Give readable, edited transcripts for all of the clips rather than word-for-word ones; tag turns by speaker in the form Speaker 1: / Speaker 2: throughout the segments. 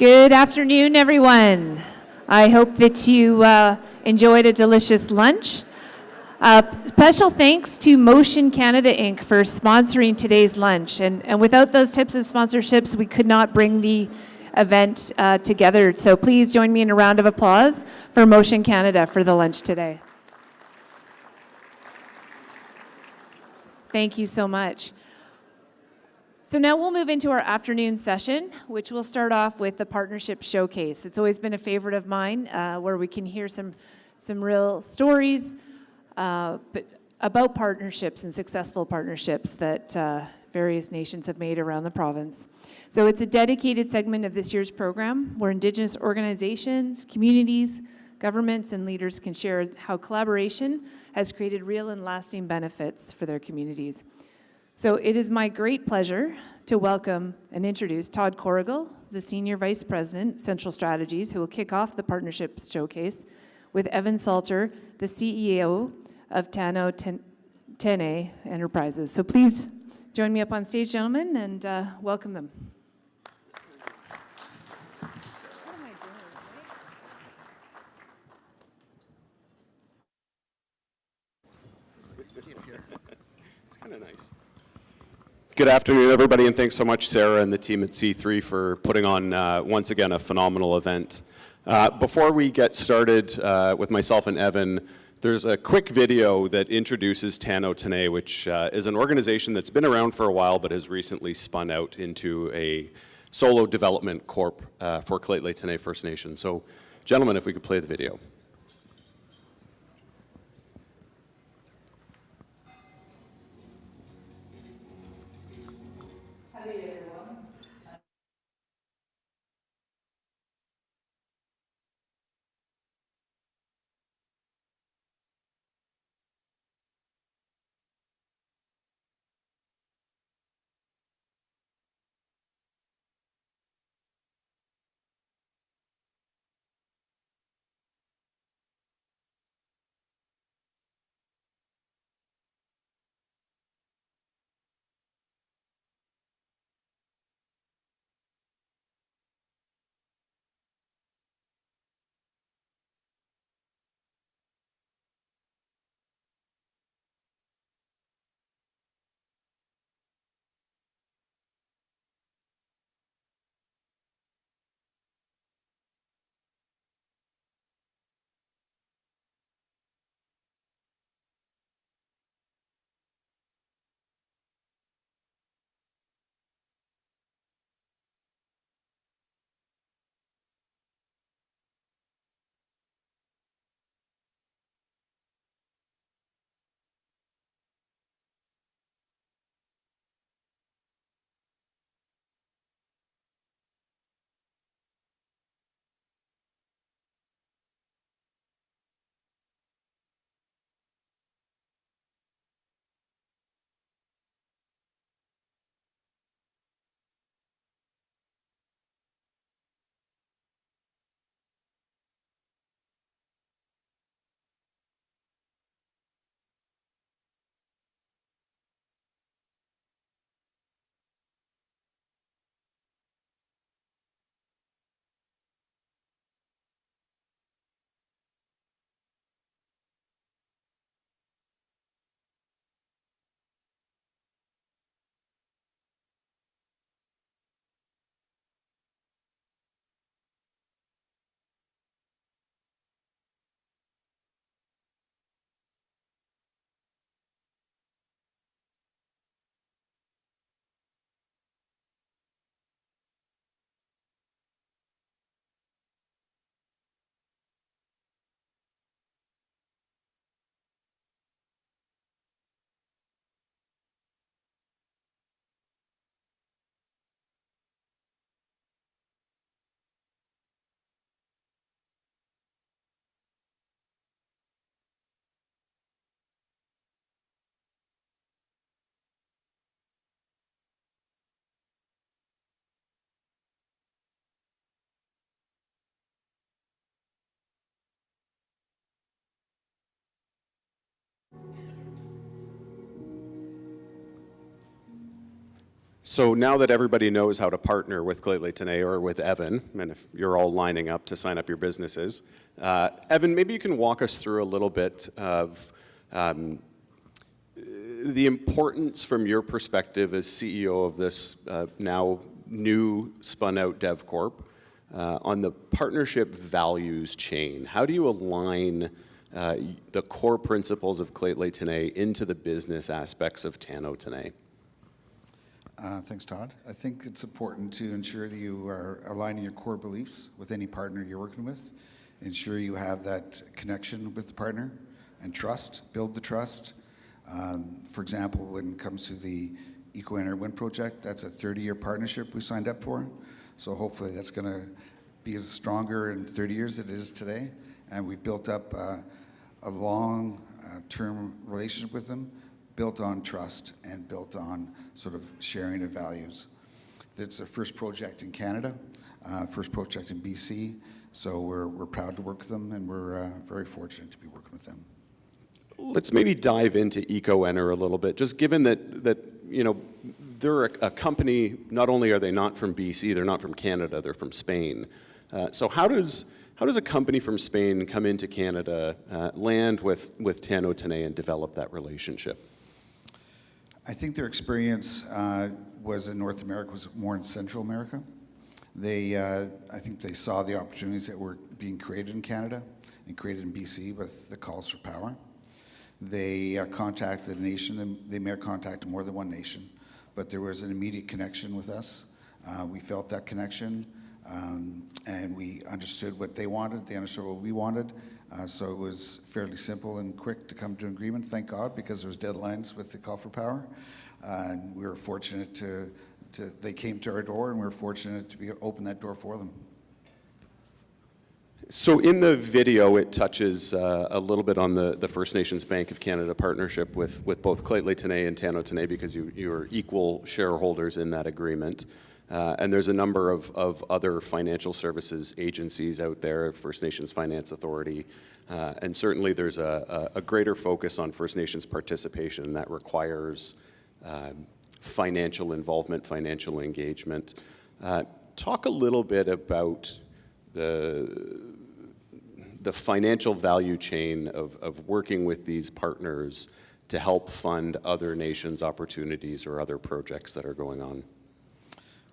Speaker 1: Good afternoon, everyone. I hope that you enjoyed a delicious lunch. Special thanks to Motion Canada Inc. for sponsoring today's lunch. And without those types of sponsorships, we could not bring the event together. So please join me in a round of applause for Motion Canada for the lunch today. Thank you so much. So now we'll move into our afternoon session, which will start off with the Partnership Showcase. It's always been a favorite of mine, where we can hear some real stories but about partnerships and successful partnerships that various nations have made around the province. So it's a dedicated segment of this year's program where Indigenous organizations, communities, governments, and leaders can share how collaboration has created real and lasting benefits for their communities. So it is my great pleasure to welcome and introduce Todd Corrigall, the Senior Vice President, Central Strategies, who will kick off the Partnerships Showcase, with Evan Salter, the CEO of Tano Enterprises. So please join me up on stage, gentlemen, and welcome them.
Speaker 2: It's kind of nice. Good afternoon, everybody, and thanks so much, Sarah and the team at C3 for putting on, once again, a phenomenal event. Before we get started with myself and Evan, there's a quick video that introduces Tano, which is an organization that's been around for a while but has recently spun out into a solo development corp for Lheidli First Nation. So, gentlemen, if we could play the video. So now that everybody knows how to partner with Clayton Tane or with Evan, and if you're all lining up to sign up your businesses, Evan, maybe you can walk us through a little bit of the importance from your perspective as CEO of this now new spun out DevCorp on the partnership values chain. How do you align the core principles of Clayton Tane into the business aspects of Tano Tane?
Speaker 3: Thanks, Todd. I think it's important to ensure that you are aligning your core beliefs with any partner you're working with. Ensure you have that connection with the partner and trust, build the trust. For example, when it comes to the EcoEner Wind Project, that's a 30-year partnership we signed up for. So hopefully that's going to be as stronger in 30 years as it is today. And we've built up a long-term relationship with them, built on trust and built on sort of sharing of values. It's the first project in Canada, first project in BC, so we're proud to work with them, and we're very fortunate to be working with them.
Speaker 2: Let's maybe dive into EcoEner a little bit, just given that you know, they're a company, not only are they not from BC, they're not from Canada, they're from Spain. So how does a company from Spain come into Canada, land with Tano Tane and develop that relationship?
Speaker 3: I think their experience was in North America, was more in Central America. I think they saw the opportunities that were being created in Canada and created in BC with the calls for power. They contacted a nation, and they may have contacted more than one nation, but there was an immediate connection with us. We felt that connection, and we understood what they wanted. They understood what we wanted. So it was fairly simple and quick to come to an agreement, thank God, because there was deadlines with the call for power. And we were fortunate they came to our door, and we were fortunate to open that door for them.
Speaker 2: So in the video, it touches a little bit on the First Nations Bank of Canada partnership with both Clayton Tane and Tano Tane, because you are equal shareholders in that agreement. And there's a number of other financial services agencies out there, First Nations Finance Authority, and certainly there's a greater focus on First Nations participation, and that requires financial involvement, financial engagement. Talk a little bit about the financial value chain of working with these partners to help fund other nations' opportunities or other projects that are going on.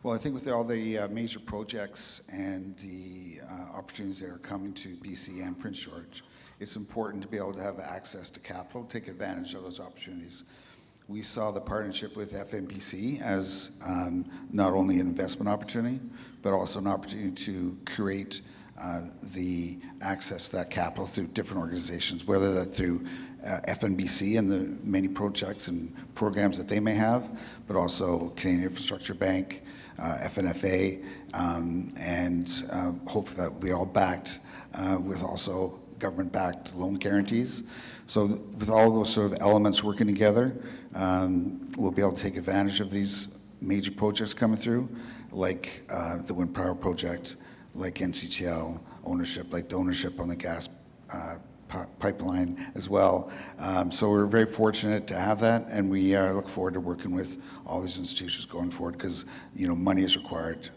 Speaker 3: Well, I think with all the major projects and the opportunities that are coming to BC and Prince George, it's important to be able to have access to capital, take advantage of those opportunities. We saw the partnership with FNBC as not only an investment opportunity, but also an opportunity to create the access to that capital through different organizations, whether that through FNBC and the many projects and programs that they may have, but also Canadian Infrastructure Bank, FNFA, and hope that we all backed with also government-backed loan guarantees. So with all those sort of elements working together, we'll be able to take advantage of these major projects coming through, like the wind power project, like NCTL ownership, like the ownership on the gas pipeline as well. So we're very fortunate to have that, and we look forward to working with all these institutions going forward, because money is required,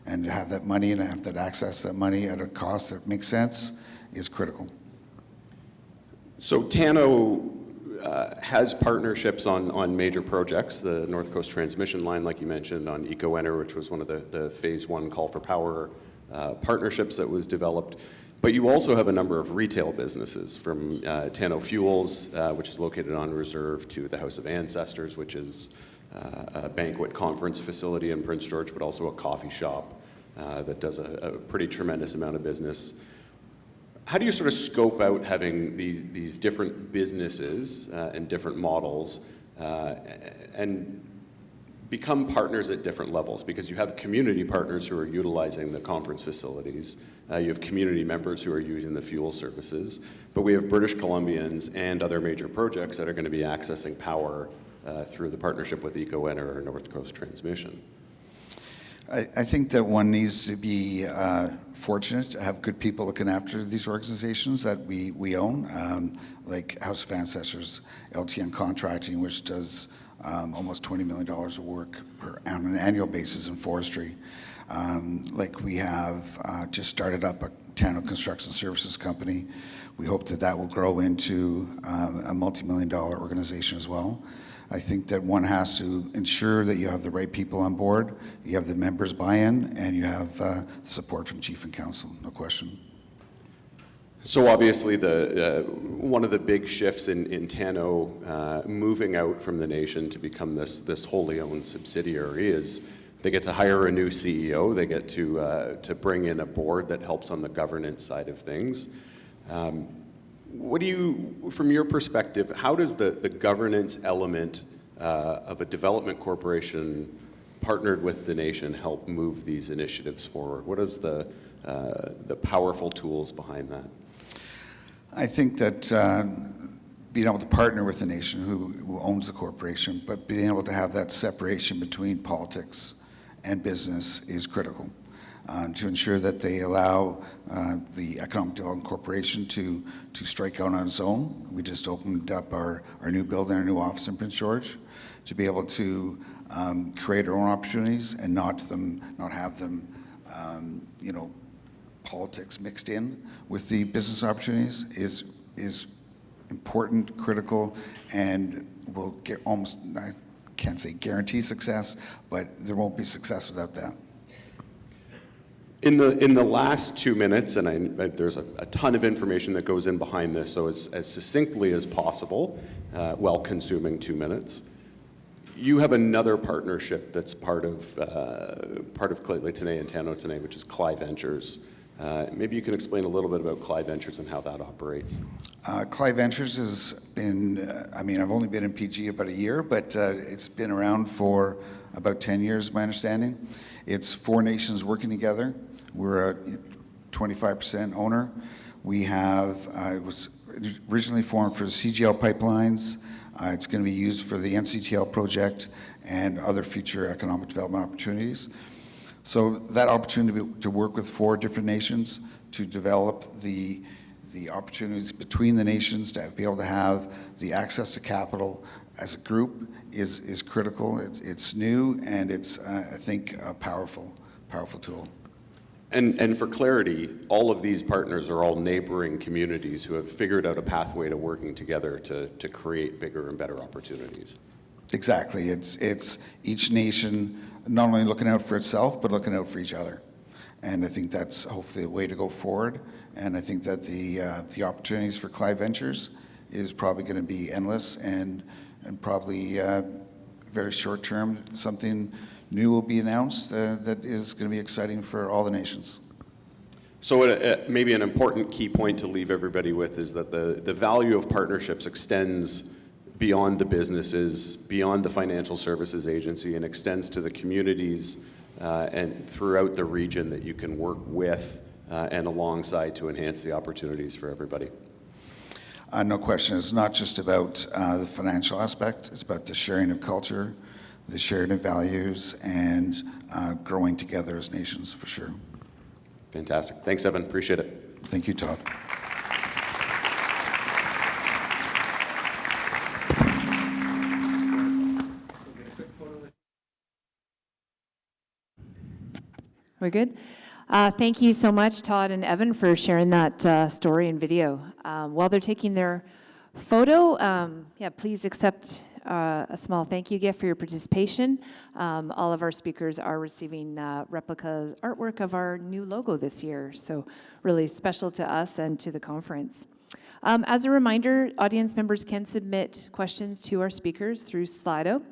Speaker 3: and to have that money and have that access to that money at a cost that makes sense is critical.
Speaker 2: So Tano has partnerships on major projects, the North Coast Transmission Line, like you mentioned, on EcoEner, which was one of the phase 1 call for power partnerships that was developed. But you also have a number of retail businesses, from Tano Fuels, which is located on reserve, to the House of Ancestors, which is a banquet conference facility in Prince George, but also a coffee shop that does a pretty tremendous amount of business. How do you sort of scope out having these different businesses and different models and become partners at different levels? Because you have community partners who are utilizing the conference facilities, you have community members who are using the fuel services, but we have British Columbians and other major projects that are going to be accessing power through the partnership with EcoEner or North Coast Transmission.
Speaker 3: I think that one needs to be fortunate to have good people looking after these organizations that we own, like House of Ancestors, LTN Contracting, which does almost $20 million of work on an annual basis in forestry. Like we have just started up a Tano construction services company. We hope that that will grow into a multi-million-dollar organization as well. I think that one has to ensure that you have the right people on board, you have the members' buy-in, and you have support from chief and council, no question.
Speaker 2: So obviously, one of the big shifts in Tano moving out from the nation to become this wholly owned subsidiary is they get to hire a new CEO. They get to bring in a board that helps on the governance side of things. What do you, from your perspective, how does the governance element of a development corporation partnered with the nation help move these initiatives forward? What is the powerful tools behind that?
Speaker 3: I think that being able to partner with the nation who owns the corporation, but being able to have that separation between politics and business is critical. To ensure that they allow the Economic Development Corporation to strike out on its own. We just opened up our new building, our new office in Prince George, to be able to create our own opportunities and not have them, politics mixed in with the business opportunities is important, critical, and will get almost, I can't say guarantee success, but there won't be success without that.
Speaker 2: In the last 2 minutes, and there's a ton of information that goes in behind this, so as succinctly as possible, while consuming 2 minutes, you have another partnership that's part of Clayton Tenay and Tano Tenay, which is Cly Ventures. Maybe you can explain a little bit about Cly Ventures and how that operates.
Speaker 3: Cly Ventures has been, I've only been in PG about a year, but it's been around for about 10 years, my understanding. It's 4 nations working together. We're a 25% owner. We have, it was originally formed for the CGL pipelines. It's going to be used for the NCTL project and other future economic development opportunities. So that opportunity to work with 4 different nations to develop the opportunities between the nations, to be able to have the access to capital as a group is critical. It's new, and it's, I think, a powerful tool.
Speaker 2: And for clarity, all of these partners are all neighboring communities who have figured out a pathway to working together to create bigger and better opportunities. Exactly.
Speaker 3: It's each nation not only looking out for itself, but looking out for each other. And I think that's hopefully the way to go forward. And I think that the opportunities for Cly Ventures is probably going to be endless, and probably very short term, something new will be announced that is going to be exciting for all the nations.
Speaker 2: So maybe an important key point to leave everybody with is that the value of partnerships extends beyond the businesses, beyond the financial services agency, and extends to the communities and throughout the region that you can work with and alongside to enhance the opportunities for everybody.
Speaker 3: No question. It's not just about the financial aspect. It's about the sharing of culture, the sharing of values, and growing together as nations, for sure.
Speaker 2: Fantastic. Thanks, Evan. Appreciate it.
Speaker 3: Thank you, Todd.
Speaker 1: We're good? Thank you so much, Todd and Evan, for sharing that story and video. While they're taking their photo, please accept a small thank you gift for your participation. All of our speakers are receiving replica artwork of our new logo this year, so really special to us and to the conference. As a reminder, audience members can submit questions to our speakers through Slido.